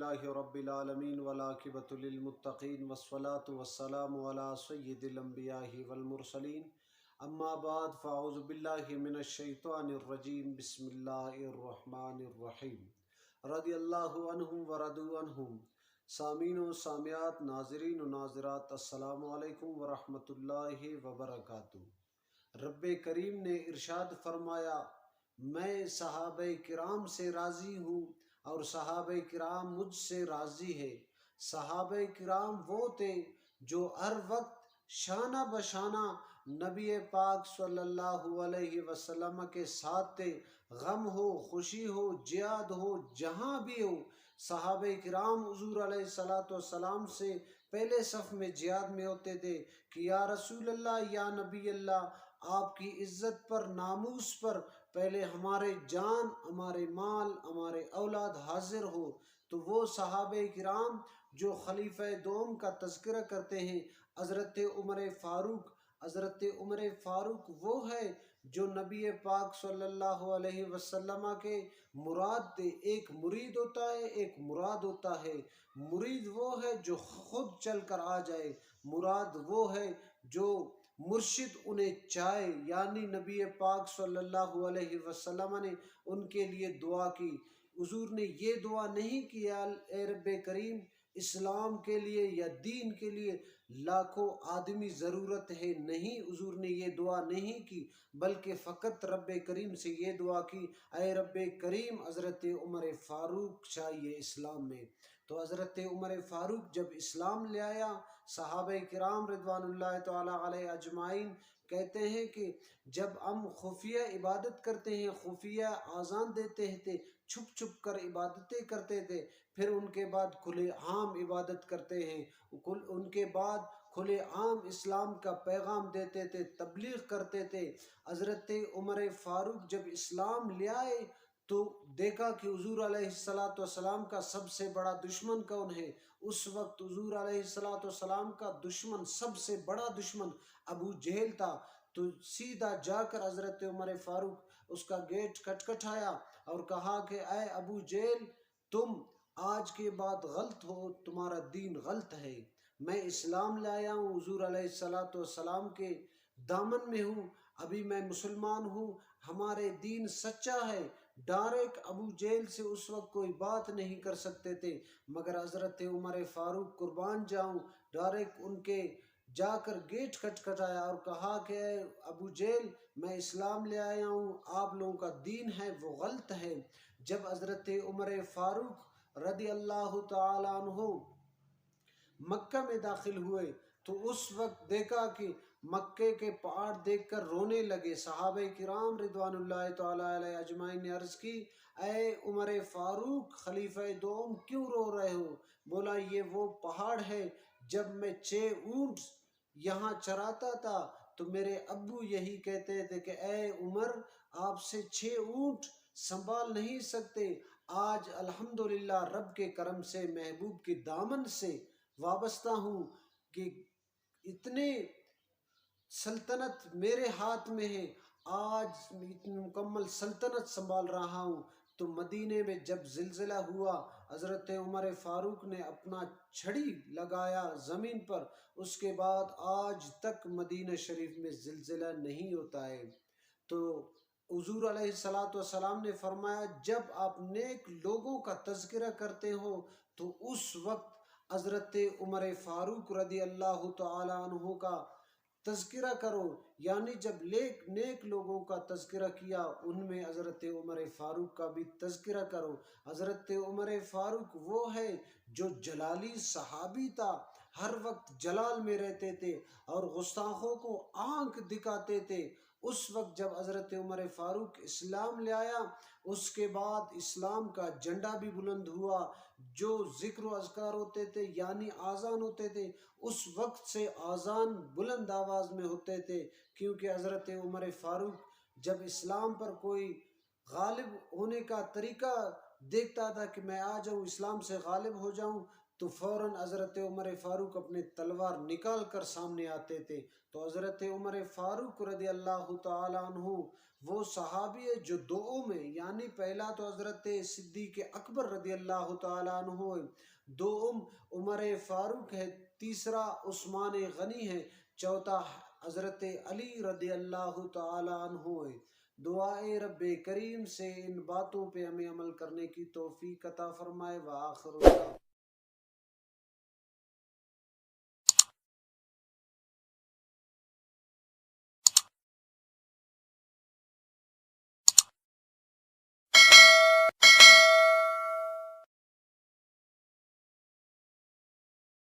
للہ رب العالمین والعاقبۃ للمتقین والصلاة والسلام علی سید الانبیاء والمرسلین اما بعد فاعوذ باللہ من الشیطان الرجیم بسم اللہ الرحمن الرحیم رضی اللہ عنہم ورضوا عنہم۔ سامعین و سامعات، ناظرین و ناظرات، السلام علیکم ورحمۃ اللہ وبرکاتہ۔ رب کریم نے ارشاد فرمایا، میں صحابہ کرام سے راضی ہوں اور صحابہ کرام مجھ سے راضی ہے۔ صحابہ کرام وہ تھے جو ہر وقت شانہ بشانہ نبی پاک صلی اللہ علیہ وسلم کے ساتھ تھے، غم ہو، خوشی ہو، جہاد ہو، جہاں بھی ہو۔ صحابہ کرام حضور علیہ السلام سے پہلے صف میں جہاد میں ہوتے تھے کہ یا رسول اللہ، یا نبی اللہ، آپ کی عزت پر، ناموس پر پہلے ہمارے جان، ہمارے مال، ہمارے اولاد حاضر ہو۔ تو وہ صحابہ کرام جو خلیفہ دوم کا تذکرہ کرتے ہیں، حضرت عمر فاروق۔ حضرت عمر فاروق وہ ہے جو نبی پاک صلی اللہ علیہ وسلم کے مراد تھے۔ ایک مرید ہوتا ہے، ایک مراد ہوتا ہے۔ مرید وہ ہے جو خود چل کر آ جائے، مراد وہ ہے جو مرشد انہیں چاہے، یعنی نبی پاک صلی اللہ علیہ وسلم نے ان کے لیے دعا کی۔ حضور نے یہ دعا نہیں کیا اے رب کریم اسلام کے لیے یا دین کے لیے لاکھوں آدمی ضرورت ہے، نہیں، حضور نے یہ دعا نہیں کی، بلکہ فقط رب کریم سے یہ دعا کی، اے رب کریم حضرت عمر فاروق چاہیے اسلام میں۔ تو حضرت عمر فاروق جب اسلام لے آیا، صحابہ کرام رضوان اللہ تعالی علیہ اجمعین کہتے ہیں کہ جب ہم خفیہ عبادت کرتے ہیں، خفیہ اذان دیتے تھے، چھپ چھپ کر عبادتیں کرتے تھے، پھر ان کے بعد کھلے عام عبادت کرتے ہیں، ان کے بعد کھلے عام اسلام کا پیغام دیتے تھے، تبلیغ کرتے تھے۔ حضرت عمر فاروق جب اسلام لے آئے تو دیکھا کہ حضور علیہ السلام کا سب سے بڑا دشمن کون ہے۔ اس وقت حضور علیہ السلام کا دشمن، سب سے بڑا دشمن ابو جہل تھا۔ تو سیدھا جا کر حضرت عمر فاروق اس کا گیٹ کھٹکھٹایا اور کہا کہ اے ابو جہل، تم آج کے بعد غلط ہو، تمہارا دین غلط ہے، میں اسلام لایا ہوں، حضور علیہ السلام کے دامن میں ہوں، ابھی میں مسلمان ہوں، ہمارے دین سچا ہے۔ ڈائریکٹ ابو جہل سے اس وقت کوئی بات نہیں کر سکتے تھے، مگر حضرت عمر فاروق قربان جاؤں ڈائریکٹ ان کے جا کر گیٹ کھٹکھٹایا اور کہا کہ اے ابو جہل، میں اسلام لے آیا ہوں، آپ لوگوں کا دین ہے وہ غلط ہے۔ جب حضرت عمر فاروق رضی اللہ تعالیٰ عنہ مکہ میں داخل ہوئے تو اس وقت دیکھا کہ مکے کے پہاڑ دیکھ کر رونے لگے۔ صحابہ کرام رضوان اللہ تعالیٰ علیہ اجمعین نے عرض کی، اے عمر فاروق خلیفہ دوم کیوں رو رہے ہو؟ بولا، یہ وہ پہاڑ ہے، جب میں 6 اونٹ یہاں چراتا تھا تو میرے ابو یہی کہتے تھے کہ اے عمر، آپ سے 6 اونٹ سنبھال نہیں سکتے۔ آج الحمدللہ رب کے کرم سے، محبوب کے دامن سے وابستہ ہوں کہ اتنے سلطنت میرے ہاتھ میں ہے، آج اتنی مکمل سلطنت سنبھال رہا ہوں۔ تو مدینے میں جب زلزلہ ہوا، حضرت عمر فاروق نے اپنا چھڑی لگایا زمین پر، اس کے بعد آج تک مدینہ شریف میں زلزلہ نہیں ہوتا ہے۔ تو حضور علیہ السلام نے فرمایا، جب آپ نیک لوگوں کا تذکرہ کرتے ہو تو اس وقت حضرت عمر فاروق رضی اللہ تعالی عنہ کا تذکرہ کرو، یعنی جب نیک لوگوں کا تذکرہ کیا، ان میں حضرت عمر فاروق کا بھی تذکرہ کرو۔ حضرت عمر فاروق وہ ہے جو جلالی صحابی تھا، ہر وقت جلال میں رہتے تھے اور گستاخوں کو آنکھ دکھاتے تھے۔ اس وقت جب حضرت عمر فاروق اسلام لے آیا، اس کے بعد اسلام کا جھنڈا بھی بلند ہوا، جو ذکر و اذکار ہوتے تھے یعنی آذان ہوتے تھے، اس وقت سے آذان بلند آواز میں ہوتے تھے، کیونکہ حضرت عمر فاروق جب اسلام پر کوئی غالب ہونے کا طریقہ دیکھتا تھا کہ میں آ جاؤں، اسلام سے غالب ہو جاؤں، تو فوراً حضرت عمر فاروق اپنے تلوار نکال کر سامنے آتے تھے۔ تو حضرت عمر فاروق رضی اللہ تعالیٰ عنہ وہ صحابی ہے جو دو میں، یعنی پہلا تو حضرت صدیق اکبر رضی اللہ تعالیٰ عنہ ہے، دو عمر فاروق ہے، تیسرا عثمان غنی ہے، چوتھا حضرت علی رضی اللہ تعالیٰ عنہ ہے۔ دعائے رب کریم سے ان باتوں پہ ہمیں عمل کرنے کی توفیق عطا فرمائے۔ وآخر